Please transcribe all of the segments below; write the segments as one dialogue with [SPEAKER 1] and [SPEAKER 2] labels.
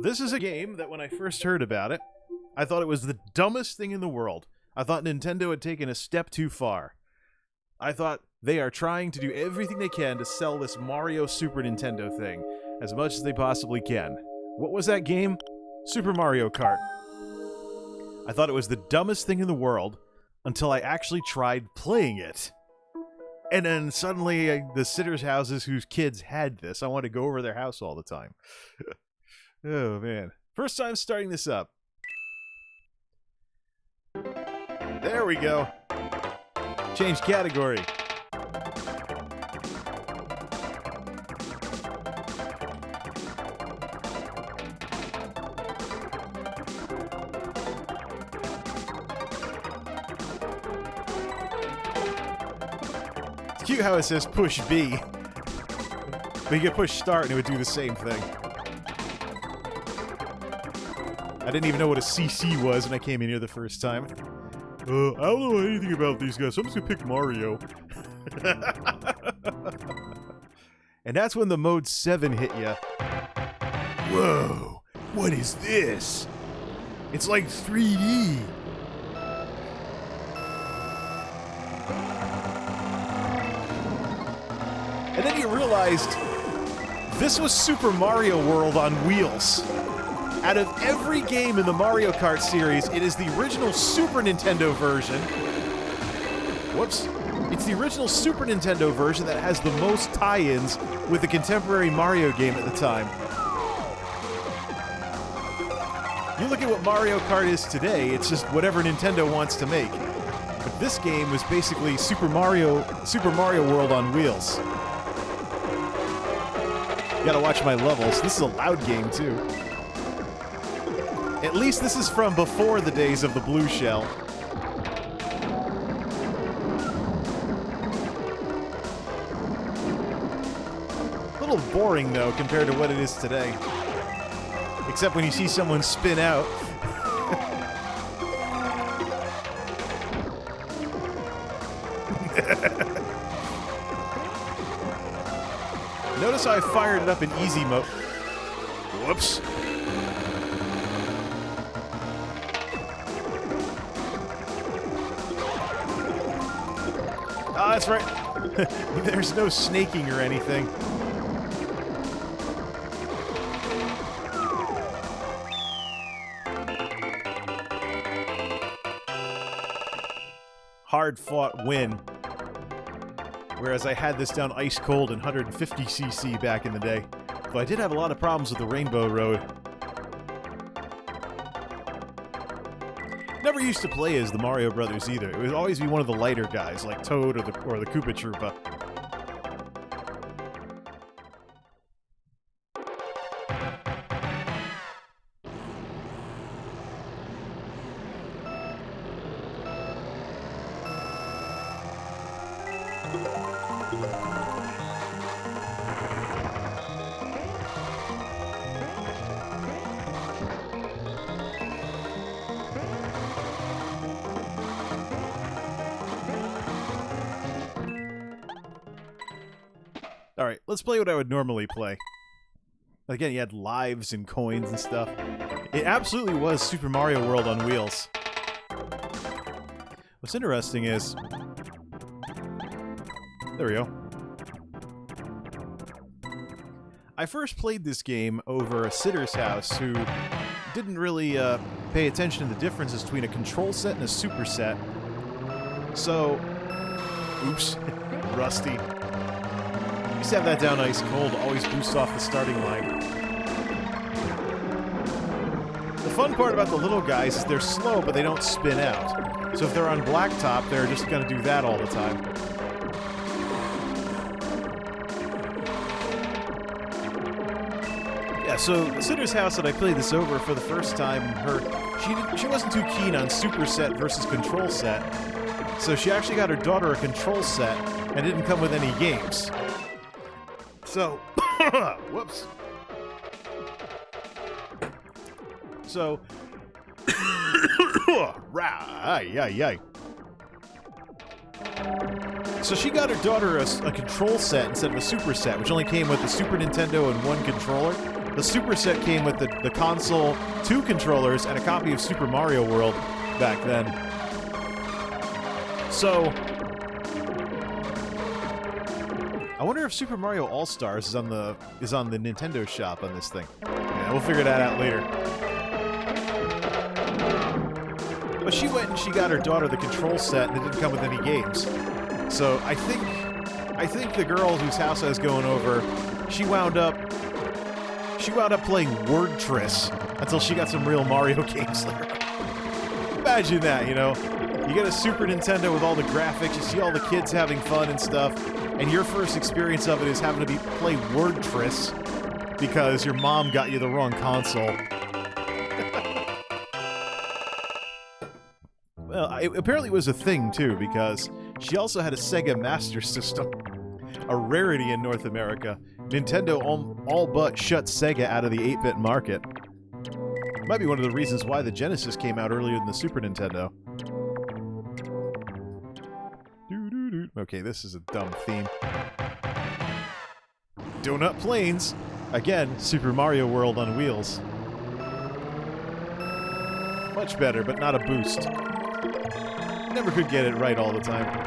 [SPEAKER 1] This is a game that when I first heard about it, I thought it was the dumbest thing in the world. I thought Nintendo had taken a step too far. I thought they are trying to do everything they can to sell this Mario Super Nintendo thing as much as they possibly can. What was that game? Super Mario Kart. I thought it was the dumbest thing in the world until I actually tried playing it. And then suddenly, the sitters' houses whose kids had this, I wanted to go over their house all the time. Oh, man. First time starting this up. There we go. Change category. It's cute how it says push B. But you could push start and it would do the same thing. I didn't even know what a CC was when I came in here the first time. I don't know anything about these guys, so I'm just gonna pick Mario. And that's when the Mode 7 hit ya. Whoa, what is this? It's like 3D. And then you realized this was Super Mario World on wheels. Out of every game in the Mario Kart series, it is the original Super Nintendo version. Whoops. It's the original Super Nintendo version that has the most tie-ins with the contemporary Mario game at the time. You look at what Mario Kart is today, it's just whatever Nintendo wants to make. But this game was basically Super Mario World on wheels. You gotta watch my levels. This is a loud game, too. At least this is from before the days of the blue shell. A little boring, though, compared to what it is today. Except when you see someone spin out. Notice how I fired it up in easy mode. Whoops. Ah, that's right. There's no snaking or anything. Hard-fought win. Whereas I had this down ice cold and 150cc back in the day. But I did have a lot of problems with the Rainbow Road. Never used to play as the Mario Brothers either. It would always be one of the lighter guys, like Toad or the Koopa Troopa. Alright, let's play what I would normally play. Again, you had lives and coins and stuff. It absolutely was Super Mario World on wheels. What's interesting is... There we go. I first played this game over a sitter's house who didn't really pay attention to the differences between a control set and a super set. So... Oops. Rusty. Used to have that down ice cold, always boost off the starting line. The fun part about the little guys is they're slow, but they don't spin out. So if they're on blacktop, they're just going to do that all the time. Yeah, so the sitter's house that I played this over for the first time, she wasn't too keen on super set versus control set. So she actually got her daughter a control set and didn't come with any games. So, whoops. So, So she got her daughter a control set instead of a super set, which only came with the Super Nintendo and one controller. The Super set came with the console, 2 controllers, and a copy of Super Mario World back then. So, I wonder if Super Mario All-Stars is on the Nintendo shop on this thing. Yeah, we'll figure that out later. But she went and she got her daughter the control set, and it didn't come with any games. So I think the girl whose house I was going over, she wound up playing Word Triss until she got some real Mario games later. Imagine that, you know? You get a Super Nintendo with all the graphics, you see all the kids having fun and stuff, and your first experience of it is having to play Word Triss because your mom got you the wrong console. Well, apparently it was a thing, too, because she also had a Sega Master System, a rarity in North America. Nintendo all but shut Sega out of the 8-bit market. Might be one of the reasons why the Genesis came out earlier than the Super Nintendo. Okay, this is a dumb theme. Donut Plains! Again, Super Mario World on wheels. Much better, but not a boost. Never could get it right all the time.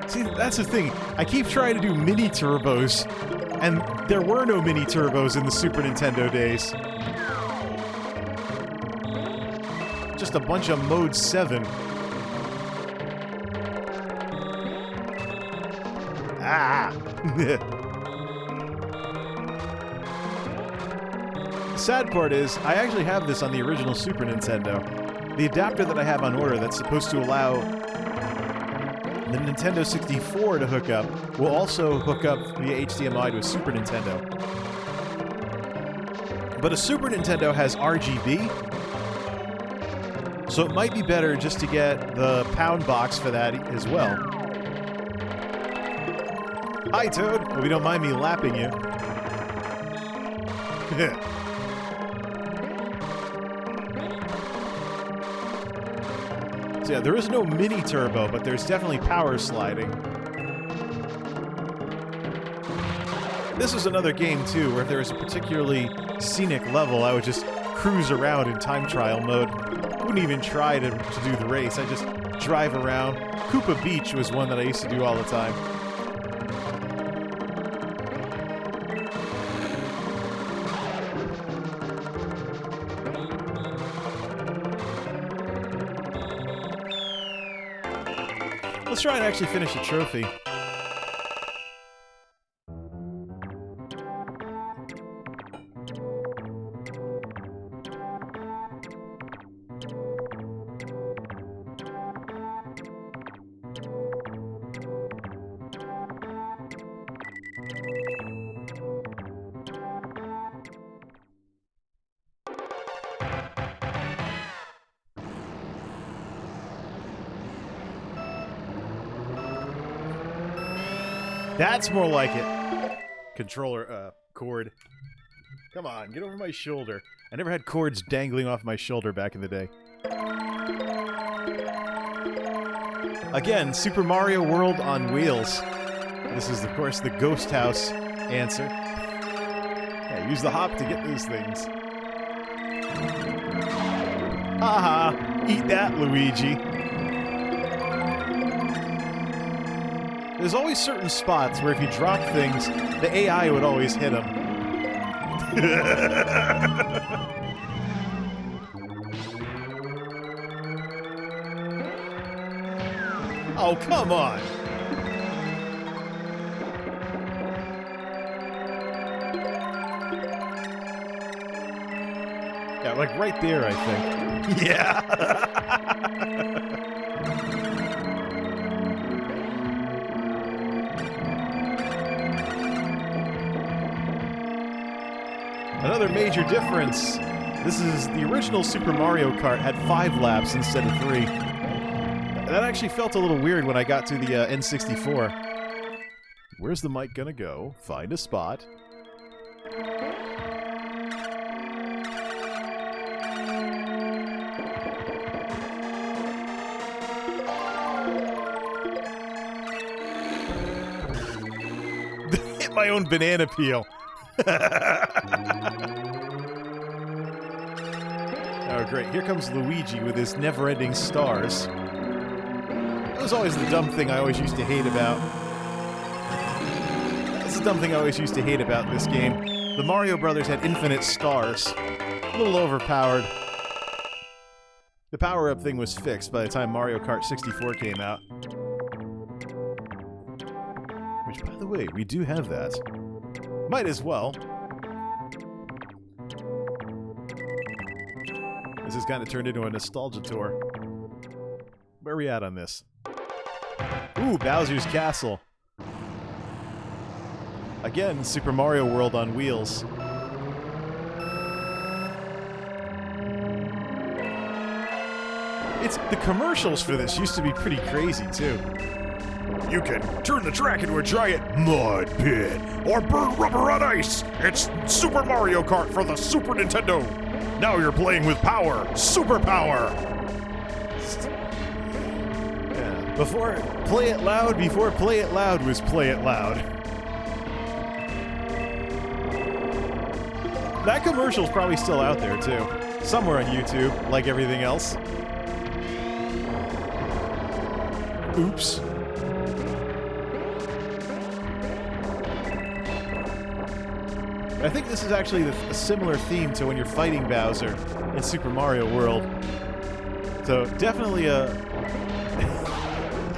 [SPEAKER 1] See, that's the thing. I keep trying to do mini turbos, and there were no mini turbos in the Super Nintendo days. Just a bunch of Mode 7. Ah! The sad part is, I actually have this on the original Super Nintendo. The adapter that I have on order that's supposed to allow the Nintendo 64 to hook up will also hook up via HDMI to a Super Nintendo. But a Super Nintendo has RGB, so it might be better just to get the pound box for that as well. Hi, Toad! Hope you don't mind me lapping you. So yeah, there is no mini turbo, but there's definitely power sliding. This was another game, too, where if there was a particularly scenic level, I would just cruise around in time trial mode. Wouldn't even try to do the race, I just drive around. Koopa Beach was one that I used to do all the time. Let's try and actually finish the trophy. That's more like it. Controller, cord. Come on, get over my shoulder. I never had cords dangling off my shoulder back in the day. Again, Super Mario World on wheels. This is, of course, the Ghost House answer. Yeah, use the hop to get these things. Haha, eat that, Luigi. There's always certain spots where if you drop things, the AI would always hit them. Oh, come on! Yeah, like right there, I think. Yeah! Another major difference. This is the original Super Mario Kart had 5 laps instead of 3. That actually felt a little weird when I got to the N64. Where's the mic gonna go? Find a spot. my own banana peel. Oh, great. Here comes Luigi with his never-ending stars. That was always the dumb thing I always used to hate about. That's the dumb thing I always used to hate about this game. The Mario Brothers had infinite stars. A little overpowered. The power-up thing was fixed by the time Mario Kart 64 came out. Which, by the way, we do have that. Might as well. This has kind of turned into a nostalgia tour. Where are we at on this? Ooh, Bowser's Castle. Again, Super Mario World on wheels. The commercials for this used to be pretty crazy, too. You can turn the track into a giant mud pit, or burn rubber on ice. It's Super Mario Kart for the Super Nintendo. Now you're playing with power. Super power. Yeah. Before Play It Loud was Play It Loud. That commercial's probably still out there, too. Somewhere on YouTube, like everything else. Oops. I think this is actually a similar theme to when you're fighting Bowser in Super Mario World. So definitely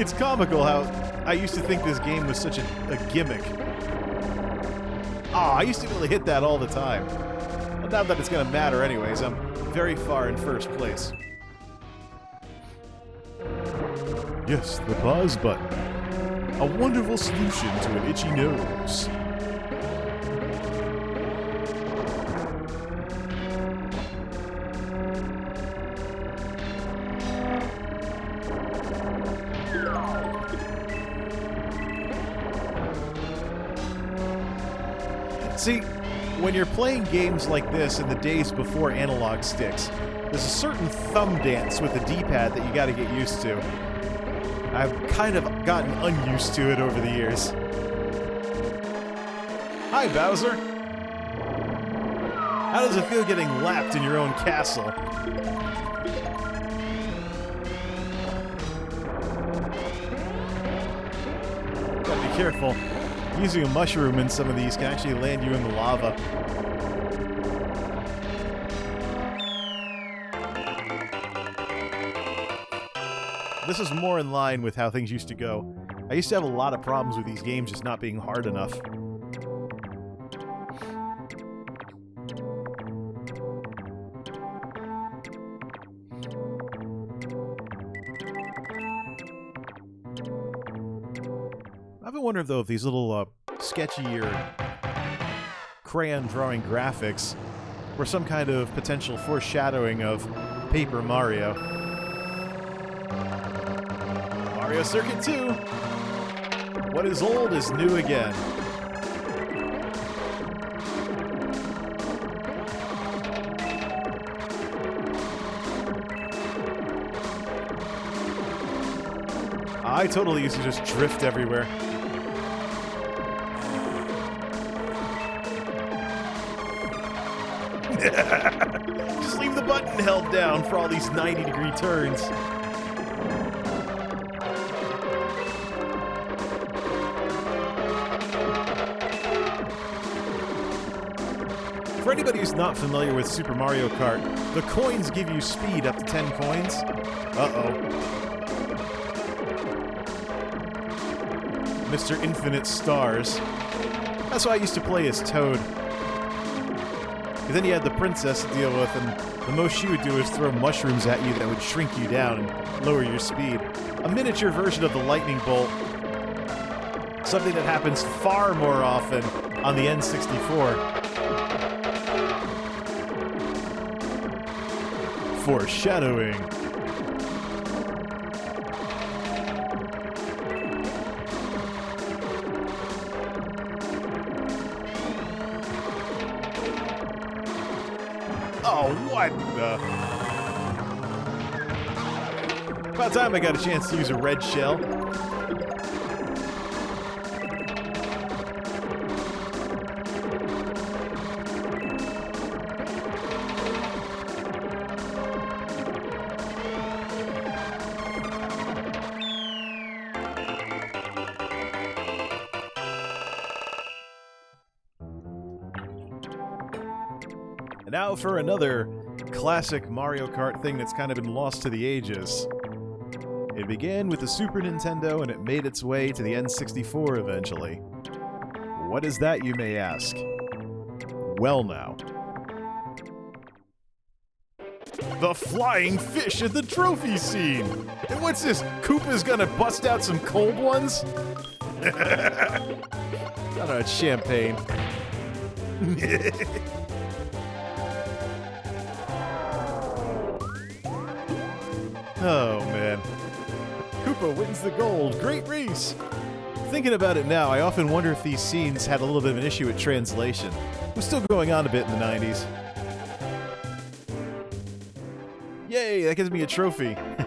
[SPEAKER 1] it's comical how I used to think this game was such a gimmick. I used to really hit that all the time. But not that it's going to matter anyways, I'm very far in first place. Yes, the pause button. A wonderful solution to an itchy nose. See, when you're playing games like this in the days before analog sticks, there's a certain thumb dance with the D-pad that you gotta get used to. I've kind of gotten unused to it over the years. Hi, Bowser! How does it feel getting lapped in your own castle? Gotta be careful. Using a mushroom in some of these can actually land you in the lava. This is more in line with how things used to go. I used to have a lot of problems with these games just not being hard enough. I've been wondering, though, if these little sketchy or crayon drawing graphics were some kind of potential foreshadowing of Paper Mario. Mario Circuit 2! What is old is new again. I totally used to just drift everywhere. Just leave the button held down for all these 90-degree turns. For anybody who's not familiar with Super Mario Kart, the coins give you speed up to 10 coins. Uh-oh. Mr. Infinite Stars. That's why I used to play as Toad. And then you had the princess to deal with, and the most she would do is throw mushrooms at you that would shrink you down and lower your speed. A miniature version of the lightning bolt. Something that happens far more often on the N64. Foreshadowing. Oh, what the? About time I got a chance to use a red shell. Now for another classic Mario Kart thing that's kind of been lost to the ages. It began with the Super Nintendo and it made its way to the N64 eventually. What is that, you may ask? Well now. The flying fish at the trophy scene! And what's this? Koopa's gonna bust out some cold ones? I don't know, it's champagne. Oh, man. Koopa wins the gold. Great race! Thinking about it now, I often wonder if these scenes had a little bit of an issue with translation. It was still going on a bit in the 90s. Yay, that gives me a trophy.